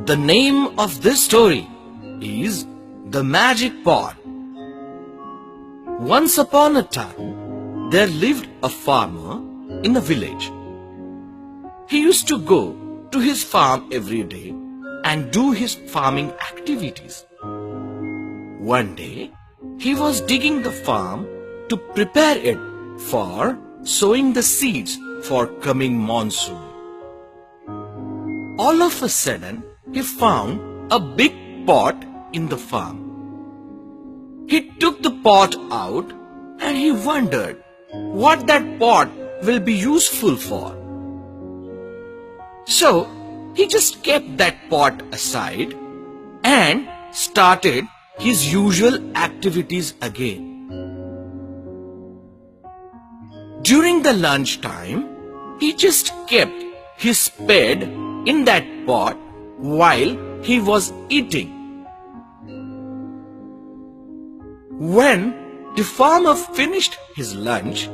The name of this story is The Magic Pot. Once upon a time, there lived a farmer in a village. He used to go to his farm every day and do his farming activities. One day, he was digging the farm to prepare it for sowing the seeds for coming monsoon. All of a sudden, he found a big pot in the farm. He took the pot out and he wondered what that pot will be useful for. So, he just kept that pot aside and started his usual activities again. During the lunch time, he just kept his spade in that pot while he was eating. When the farmer finished his lunch,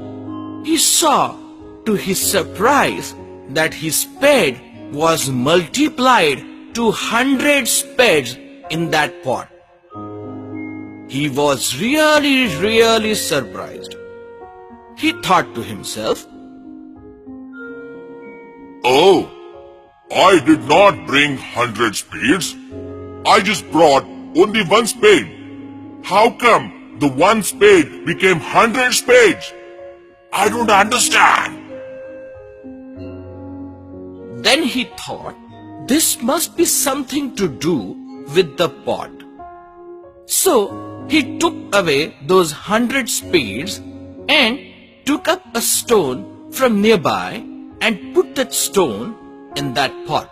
he saw to his surprise that his spade was multiplied to 100 spades in that pot. He was really surprised. He thought to himself, "Oh, I did not bring 100 spades. I just brought only one spade. How come the one spade became 100 spades? I don't understand." Then he thought this must be something to do with the pot. So he took away those 100 spades and took up a stone from nearby and put that stone in that pot.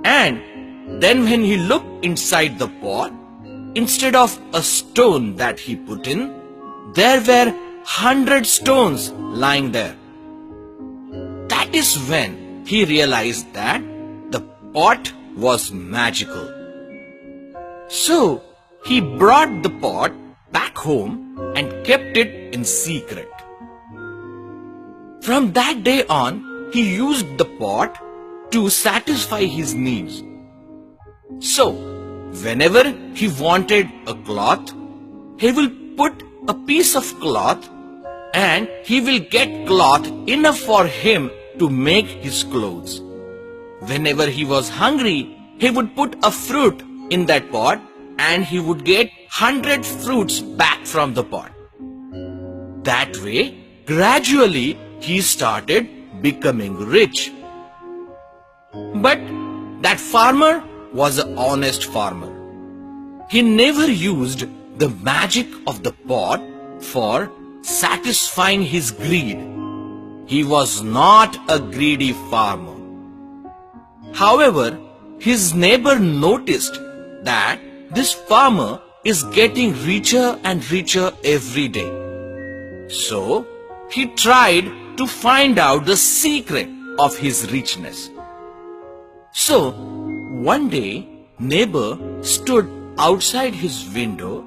And then when he looked inside the pot, instead of a stone that he put in, there were 100 stones lying there. That is when he realized that the pot was magical. So he brought the pot back home and kept it in secret. From that day on, he used the pot to satisfy his needs. So, whenever he wanted a cloth, he will put a piece of cloth and he will get cloth enough for him to make his clothes. Whenever he was hungry, he would put a fruit in that pot and he would get 100 fruits back from the pot. That way, gradually, he started becoming rich. But that farmer was an honest farmer. He never used the magic of the pot for satisfying his greed. He was not a greedy farmer. However, his neighbor noticed that this farmer is getting richer and richer every day. So, he tried to find out the secret of his richness. So, one day, neighbor stood outside his window,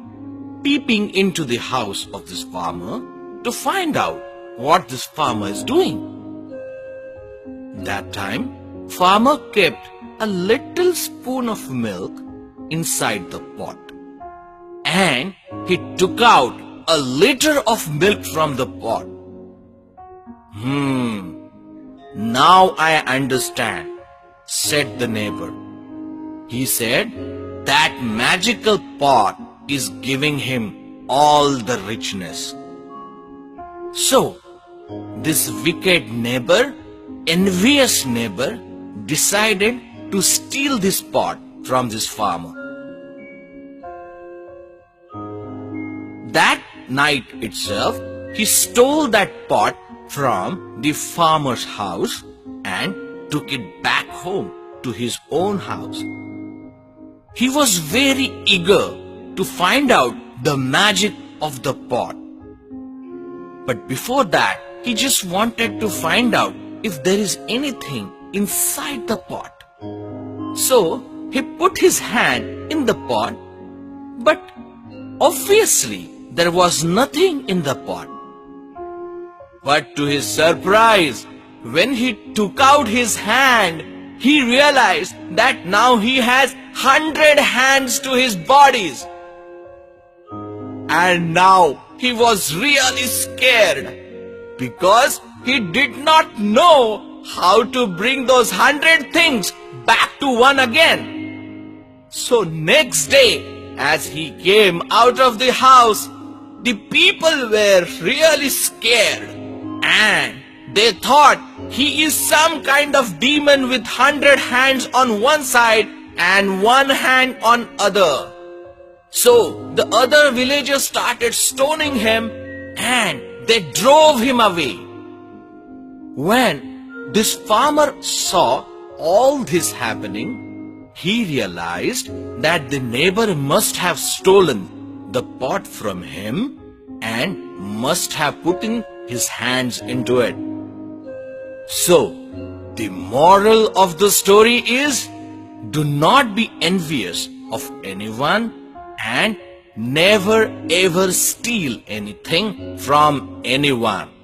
peeping into the house of this farmer to find out what this farmer is doing. That time, farmer kept a little spoon of milk inside the pot. And he took out a liter of milk from the pot. Now I understand, said the neighbor. He said that magical pot is giving him all the richness. So, this wicked neighbor, envious neighbor, decided to steal this pot from this farmer. That night itself, he stole that pot from the farmer's house and took it back home to his own house. He was very eager to find out the magic of the pot. But before that, he just wanted to find out if there is anything inside the pot. So, he put his hand in the pot, but obviously there was nothing in the pot. But to his surprise, when he took out his hand, he realized that now he has 100 hands to his bodies. And now he was really scared because he did not know how to bring those 100 things back to one again. So next day, as he came out of the house, the people were really scared and they thought he is some kind of demon with 100 hands on one side and one hand on other. So the other villagers started stoning him and they drove him away. When this farmer saw all this happening, he realized that the neighbor must have stolen the pot from him and must have put in his hands into it. So, the moral of the story is, do not be envious of anyone and never ever steal anything from anyone.